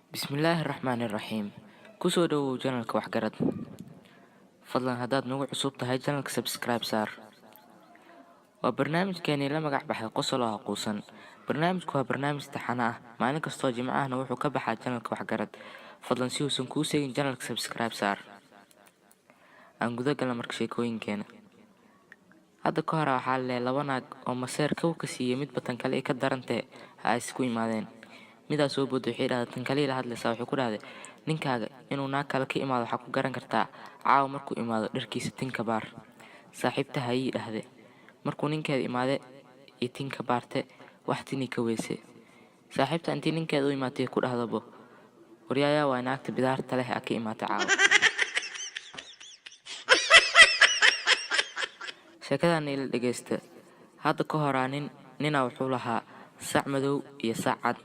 Bismillaahirrahmaanirrahiim. Ku soo dhawow channelka Waxgarad. Fadlan haddaad nagu cusub tahay channelka subscribe saar. Waa barnaamijkeeni la magac baxay Qosol oo Haquusan. Barnaamijku waa barnaamij taxane ah. Maalin kastoo Jimco ahna wuxuu ka baxaa channelka Waxgarad. Fadlan si uusan kuu seegin channelka subscribe saar. Aan guda galno marka sheekooyinkeena. Hadda ka hor waxaa leeyahay laba naag oo maseer ka siiyay mid batan kale ka darantee ay isku imaadeen. midaas soo booday waxay dhahday tan kale la hadlaysaa wuxuu ku dhahday ninkaaga inuu naag kale ka imaado waxa ku garan kartaa caawa markuu imaado dharkiisa tinka baar saaxiibta hayay dhahday markuu ninkeeda imaade iyo tinka baarte wax tini ka weyse saaxiibta intii ninkeeda u imaatay ku dhahdabo waryaaya waa naagta bidaarta leh ka imaatay caawa sheekadan ila dhageysta hadda ka horaa nina wuxuu lahaa sac madow iyo sac cad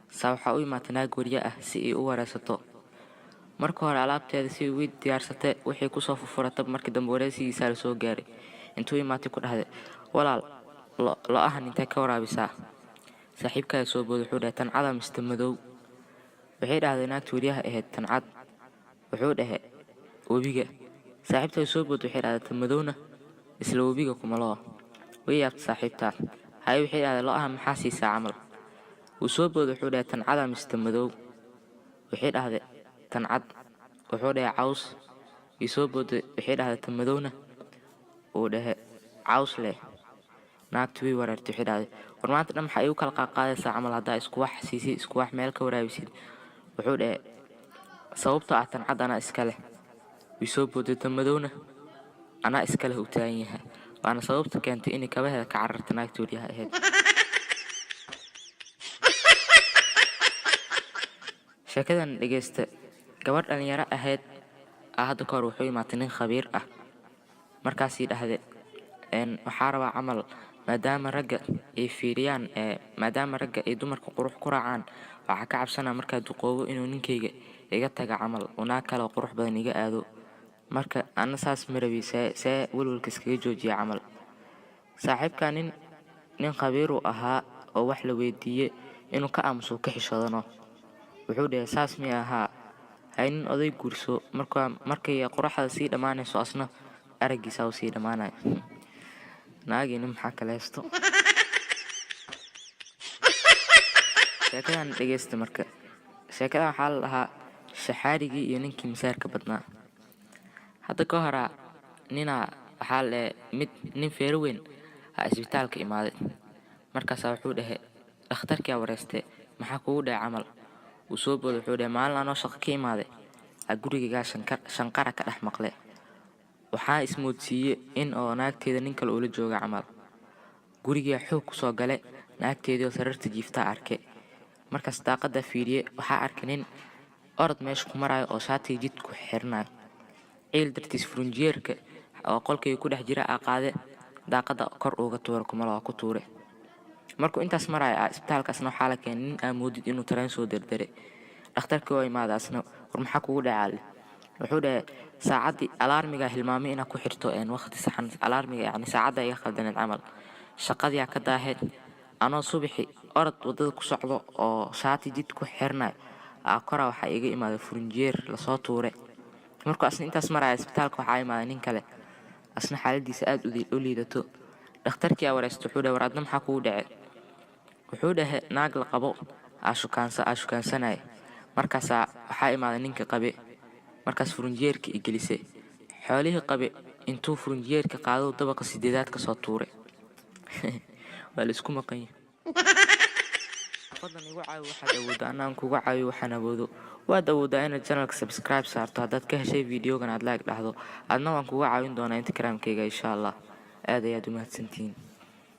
waxa u imaatay naag wariye ah si ay u wareysato marka hore alaabteeda si way diyaarsatay wixii ku soo furfuratay markii dambe wareysigiisa la soo gaaray intuu imaatay ku dhahday walaal la ahan intee ka waraabisaa saaxiibkaaga soo booday wuxuu dhahay tan cad mise madow waxay dhahday naagta wariyaha ahayd tan cad wuxuu dhahay webiga saaxiibtaaga soo booday waxay dhahday tan madowna isla webiga kuma loo way yaabtay saaxiibtaa hay waxay dhahday la ahan maxaa siisaa camal soo booday wuxuu dhahay tan cad mise madow waxay dhahday tan cad wuxuu dhahay caws soo booday waxay dhahday tan madowna uu dhahay caws leh naagtu way wareertay waxay dhahday war maanta dhan maxay u kala qaadaysaa camal haddaa isku wax siisay isku wax meel ka waraabisid wuxuu dhahay sababtoo ah tan cad anaa iska leh soo booday tan madowna anaa iska leh u taagan yahay waana sababta keentay inay kabaheeda ka cararta naagta wariyaha ahayd sheekadan dhageysta gabadh dhalinyaro ahayd hadda ka hor wuxuu imaatay nin khabiir ah markaasii dhahday waxaa rabaa camal maadaama ragga ay fiiriyaan maadaama ragga ay dumarka qurux ku raacaan waxaa ka cabsanaa markaa duqoobo inuu ninkayga iga taga camal naag kale oo qurux badan iga aado marka ana saas ma rabi see walwalka iskaga joojiya camal saaxiibka nin khabiir u ahaa oo wax la weydiiyey inuu ka aamuso ka xishoodano wuxuu dhahay saas mi ahaa haynin oday guurso markay quraxda sii dhamaanayso asna aragiisa uu sii dhamaanayo naagina maxaa kale haysto sheekadan dhageysta marka sheekadan waxaa la dhahaa shaxaarigii iyo ninkii masaarka badnaa hadda ka horaa waxaa le nin feero weyn isbitaalka imaaday markaasaa wuxuu dhahay dhakhtarkii wareystay maxaa kugu dhahay camal soo booday wuxuu dhahay maalin anoo shaqo ka imaaday gurigaygaa shanqara ka dhex maqle waxaa ismoodsiiyey in oo naagteeda nin kale ula jooga camal gurigaa xoog ku soo gale naagteediioo sararta jiiftaa arke markaas daaqada fiiriye waxaa arkay nin orod meesha ku marayo oo shaatiga jid ku xirnayo ciil dartiis furunjeerka oo qolkayga ku dhex jira qaade daaqada kor uga tuura kumalo waa ku tuure markuu intaas maraya isbitaalkaasna waxaa la keenay nin amoodid inuu tareen soo dardare dhakhtarkii oo imaadaasna war maxaa kugu dhacaale wuxuu dhahay saacadii alaarmiga hilmaamay inaa ku xirto waqti saxan alaarmiga yani saacada iga khaldaneed camal shaqadii ka daaheed anoo subaxi orod wadada ku socdo oo shaati jid ku xirnay kora waxaa iga imaaday furunjeer lasoo tuure markuu asna intaas maraya isbitaalka waxaa imaaday nin kale asna xaaladiisa aad u liidato dhakhtarkii wareystay wuxuu dhahay war adna maxaa kugu dhacay wuxuu dhahay naag la qabo shukaansanay markaasaa waxaa imaaday ninka qabe markaas furunjeerka gelisay xoolihii qabe intuu furunjeerka qaado dabaqa 8aad ka soo tuuray waa la isku maqan yahay fadlan igu caawi waxaad awoodo anaan kuga caawi waxaan awoodo waad awoodaa inaad channelka subscribe saarto haddaad ka heshay videogan aad like dhahdo adna waan kuga caawin doonaa Instagram-kayga insha Allah aad ayaad u mahadsantihiin